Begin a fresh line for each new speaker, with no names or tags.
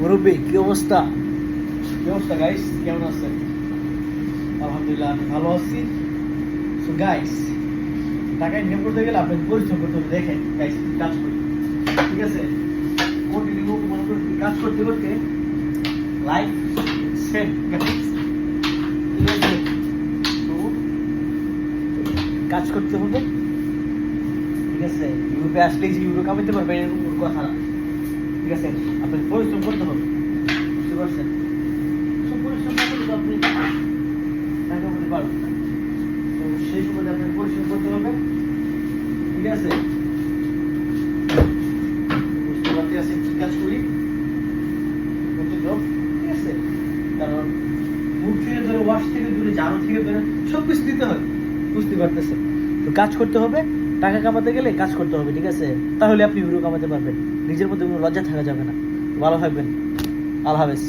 মুরব্বী কি অবস্থা? কি অবস্থা গাইস, কেমন আছেন? আলহামদুলিল্লাহ আমি ভালো আছি। সো গাইস, টাকা ইনকাম করতে গেলে আপনাকে পরিশ্রম করতে হবে। দেখেন গাইস, কাজ করি, ঠিক আছে? কন্টিনিউ মনে করেন কাজ করতে করতে লাইফ সেট গাইস, ঠিক আছে? তো কাজ করতে হবে, ঠিক আছে? ইউরোপে আসলে যে ইউরো কামাইতে পারবেন এরকম কোনো কথা না, ঠিক আছে? আপনাকে পরিশ্রম করতে হবে, বুঝতে পারছেন? সব পরিশ্রম না করলে তো আপনি টাকা কামাতে পারবেন না। তো সেই সময় আপনাকে পরিশ্রম করতে হবে, ঠিক আছে? বুঝতে পারতে আছে কি কাজ করি করতে জব, ঠিক আছে? কারণ মুখ থেকে ধরে ওয়াশ থেকে দূরে ঝাড়ু থেকে ধরে সব কিছু দিতে হবে, বুঝতে পারতেছেন? তো কাজ করতে হবে, টাকা কামাতে গেলে কাজ করতে হবে, ঠিক আছে? তাহলে আপনি ইউরো কামাতে পারবেন। নিজের মধ্যে কোনো লজ্জা থাকা যাবে না। ভালো থাকবেন, আল্লাহ হাফেজ।